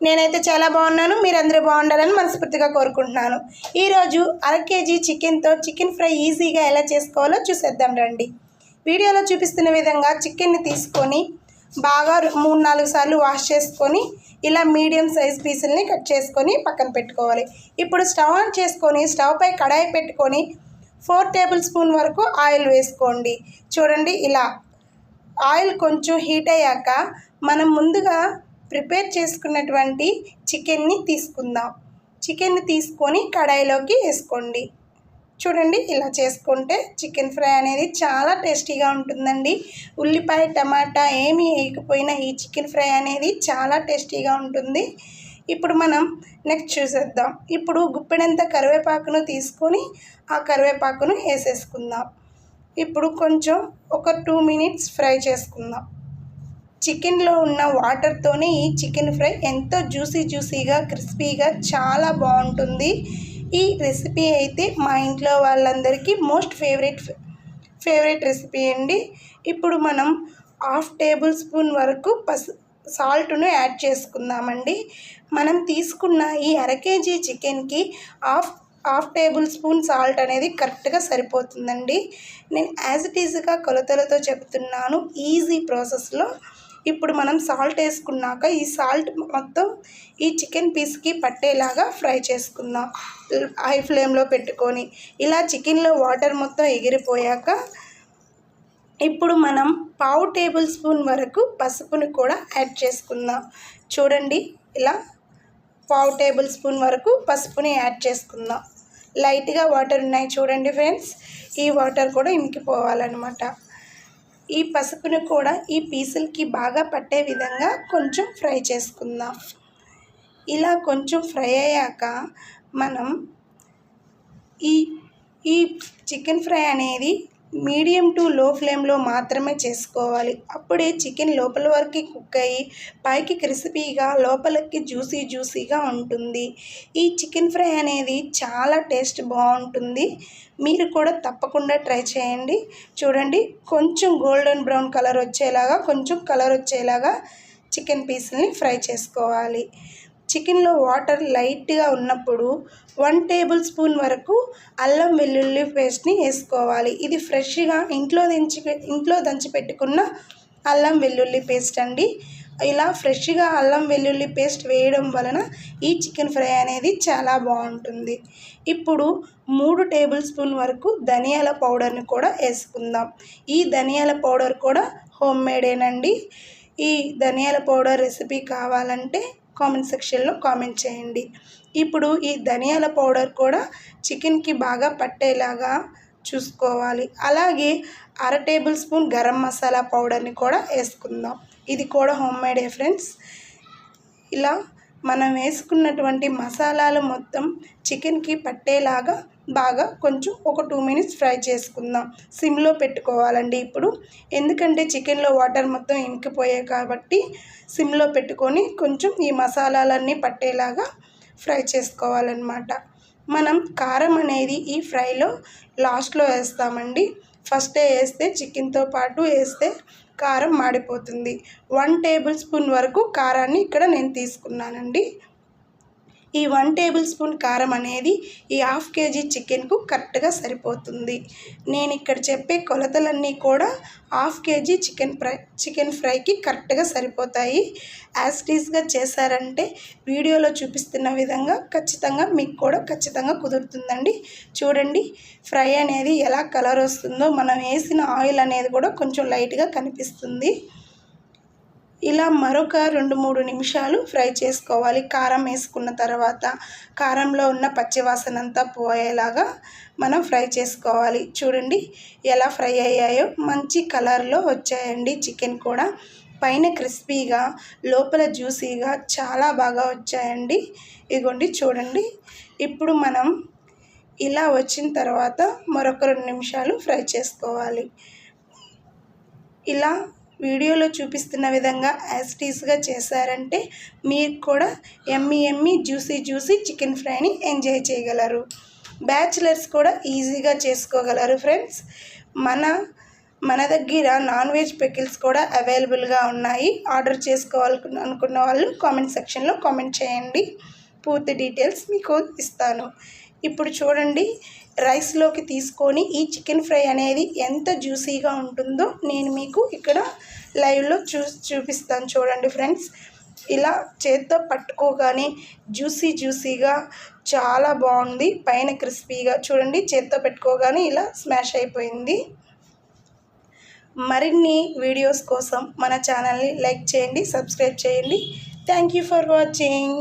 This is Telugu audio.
నేనైతే చాలా బాగున్నాను. మీరందరూ బాగుండాలని మనస్ఫూర్తిగా కోరుకుంటున్నాను. ఈరోజు అర కేజీ చికెన్తో చికెన్ ఫ్రై ఈజీగా ఎలా చేసుకోవాలో చూసేద్దాం రండి. వీడియోలో చూపిస్తున్న విధంగా చికెన్ని తీసుకొని బాగా 3-4 సార్లు వాష్ చేసుకొని ఇలా మీడియం సైజ్ పీసుల్ని కట్ చేసుకొని పక్కన పెట్టుకోవాలి. ఇప్పుడు స్టవ్ ఆన్ చేసుకొని స్టవ్ పై కడాయి పెట్టుకొని 4 టేబుల్ స్పూన్ వరకు ఆయిల్ వేసుకోండి. చూడండి, ఇలా ఆయిల్ కొంచెం హీట్ అయ్యాక మనం ముందుగా ప్రిపేర్ చేసుకున్నటువంటి చికెన్ని తీసుకుందాం. చికెన్ని తీసుకొని కడాయిలోకి వేసుకోండి. చూడండి, ఇలా చేసుకుంటే చికెన్ ఫ్రై అనేది చాలా టేస్టీగా ఉంటుందండి. ఉల్లిపాయ టమాటా ఏమీ వేయకపోయినా ఈ చికెన్ ఫ్రై అనేది చాలా టేస్టీగా ఉంటుంది. ఇప్పుడు మనం నెక్స్ట్ చూసేద్దాం. ఇప్పుడు గుప్పెడంత కరివేపాకును తీసుకొని ఆ కరివేపాకును వేసేసుకుందాం. ఇప్పుడు కొంచెం ఒక 2 మినిట్స్ ఫ్రై చేసుకుందాం. చికెన్లో ఉన్న వాటర్తోనే ఈ చికెన్ ఫ్రై ఎంతో జ్యూసీగా క్రిస్పీగా చాలా బాగుంటుంది. ఈ రెసిపీ అయితే మా ఇంట్లో వాళ్ళందరికీ మోస్ట్ ఫేవరెట్ రెసిపీ అండి. ఇప్పుడు మనం 1/2 టేబుల్ స్పూన్ వరకు సాల్ట్ను యాడ్ చేసుకుందామండి. మనం తీసుకున్న ఈ అర కేజీ చికెన్కి హాఫ్ టేబుల్ స్పూన్ సాల్ట్ అనేది కరెక్ట్గా సరిపోతుందండి. నేను యాజ్ ఇట్ ఈజ్గా కొలతలతో చెప్తున్నాను, ఈజీ ప్రాసెస్లో. ఇప్పుడు మనం సాల్ట్ వేసుకున్నాక ఈ సాల్ట్ మొత్తం ఈ చికెన్ పీస్కి పట్టేలాగా ఫ్రై చేసుకుందాం హై ఫ్లేమ్లో పెట్టుకొని. ఇలా చికెన్లో వాటర్ మొత్తం ఎగిరిపోయాక ఇప్పుడు మనం 1/2 టేబుల్ స్పూన్ వరకు పసుపుని కూడా యాడ్ చేసుకుందాం. చూడండి, ఇలా 1/2 టేబుల్ స్పూన్ వరకు పసుపుని యాడ్ చేసుకుందాం. లైట్గా వాటర్ ఉన్నాయి చూడండి ఫ్రెండ్స్, ఈ వాటర్ కూడా ఇంకిపోవాలన్నమాట. ఈ పసుపును కూడా ఈ పీసులకి బాగా పట్టే విధంగా కొంచెం ఫ్రై చేసుకుందాం. ఇలా కొంచెం ఫ్రై అయ్యాక మనం ఈ చికెన్ ఫ్రై అనేది మీడియం టు లో ఫ్లేమ్లో మాత్రమే చేసుకోవాలి. అప్పుడే చికెన్ లోపల వరకు కుక్ అయ్యి పైకి క్రిస్పీగా లోపలికి జ్యూసీగా ఉంటుంది. ఈ చికెన్ ఫ్రై అనేది చాలా టేస్ట్ బాగుంటుంది. మీరు కూడా తప్పకుండా ట్రై చేయండి. చూడండి, కొంచెం గోల్డెన్ బ్రౌన్ కలర్ వచ్చేలాగా చికెన్ పీసుల్ని ఫ్రై చేసుకోవాలి. చికెన్లో వాటర్ లైట్గా ఉన్నప్పుడు 1 టేబుల్ స్పూన్ వరకు అల్లం వెల్లుల్లి పేస్ట్ని వేసుకోవాలి. ఇది ఫ్రెష్గా ఇంట్లో దంచి పెట్టుకున్న అల్లం వెల్లుల్లి పేస్ట్ అండి. ఇలా ఫ్రెష్గా అల్లం వెల్లుల్లి పేస్ట్ వేయడం వలన ఈ చికెన్ ఫ్రై అనేది చాలా బాగుంటుంది. ఇప్పుడు 3 టేబుల్ స్పూన్ వరకు ధనియాల పౌడర్ని కూడా వేసుకుందాం. ఈ ధనియాల పౌడర్ కూడా హోమ్ మేడేనండి. ఈ ధనియాల పౌడర్ రెసిపీ కావాలంటే కామెంట్ సెక్షన్లో కామెంట్ చేయండి. ఇప్పుడు ఈ ధనియాల పౌడర్ కూడా చికెన్కి బాగా పట్టేలాగా చూసుకోవాలి. అలాగే 1/2 టేబుల్ స్పూన్ గరం మసాలా పౌడర్ని కూడా వేసుకుందాం. ఇది కూడా హోమ్ మేడే ఫ్రెండ్స్. ఇలా మనం వేసుకున్నటువంటి మసాలాలు మొత్తం చికెన్కి పట్టేలాగా బాగా కొంచెం ఒక 2 మినిట్స్ ఫ్రై చేసుకుందాం. సిమ్లో పెట్టుకోవాలండి ఇప్పుడు, ఎందుకంటే చికెన్లో వాటర్ మొత్తం ఇంకిపోయాయి కాబట్టి సిమ్లో పెట్టుకొని కొంచెం ఈ మసాలాలన్నీ పట్టేలాగా ఫ్రై చేసుకోవాలన్నమాట. మనం కారం అనేది ఈ ఫ్రైలో లాస్ట్లో వేస్తామండి. ఫస్టే వేస్తే చికెన్తో పాటు వేస్తే కారం మాడిపోతుంది. 1 టేబుల్ స్పూన్ వరకు కారాన్ని ఇక్కడ నేను తీసుకున్నానండి. ఈ 1 టేబుల్ స్పూన్ కారం అనేది ఈ 1/2 కేజీ చికెన్కు కరెక్ట్గా సరిపోతుంది. నేను ఇక్కడ చెప్పే కొలతలన్నీ కూడా 1/2 కేజీ చికెన్ ఫ్రైకి కరెక్ట్గా సరిపోతాయి. యాజ్ ఇట్ ఈజ్గా చేశారంటే వీడియోలో చూపిస్తున్న విధంగా మీకు కూడా ఖచ్చితంగా కుదురుతుందండి. చూడండి, ఫ్రై అనేది ఎలా కలర్ వస్తుందో, మనం వేసిన ఆయిల్ అనేది కూడా కొంచెం లైట్గా కనిపిస్తుంది. ఇలా మరొక 2-3 నిమిషాలు ఫ్రై చేసుకోవాలి. కారం వేసుకున్న తర్వాత కారంలో ఉన్న పచ్చివాసన అంతా పోయేలాగా మనం ఫ్రై చేసుకోవాలి. చూడండి, ఎలా ఫ్రై అయ్యాయో మంచి కలర్లో వచ్చాయండి. చికెన్ కూడా పైన క్రిస్పీగా లోపల జ్యూసీగా చాలా బాగా వచ్చాయండి. ఇగోండి చూడండి. ఇప్పుడు మనం ఇలా వచ్చిన తర్వాత మరొక 2 నిమిషాలు ఫ్రై చేసుకోవాలి. ఇలా వీడియోలో చూపిస్తున్న విధంగా యాజ్ ఇట్ ఈజ్గా చేశారంటే మీరు కూడా ఎమ్మీ జ్యూసీ చికెన్ ఫ్రైని ఎంజాయ్ చేయగలరు. బ్యాచిలర్స్ కూడా ఈజీగా చేసుకోగలరు ఫ్రెండ్స్. మన మన దగ్గర నాన్ వెజ్ పికిల్స్ కూడా అవైలబుల్గా ఉన్నాయి. ఆర్డర్ అనుకున్న వాళ్ళు కామెంట్ సెక్షన్లో కామెంట్ చేయండి. పూర్తి డీటెయిల్స్ మీకు ఇస్తాను. ఇప్పుడు చూడండి, రైస్లోకి తీసుకొని ఈ చికెన్ ఫ్రై అనేది ఎంత జ్యూసీగా ఉంటుందో నేను మీకు ఇక్కడ లైవ్లో చూపిస్తాను. చూడండి ఫ్రెండ్స్, ఇలా చేత్తో పట్టుకోగానే జ్యూసీగా చాలా బాగుంది. పైన క్రిస్పీగా చూడండి, చేత్తో పెట్టుకోగానే ఇలా స్మాష్ అయిపోయింది. మరిన్ని వీడియోస్ కోసం మన ఛానల్ని లైక్ చేయండి, సబ్స్క్రైబ్ చేయండి. Thank you for watching.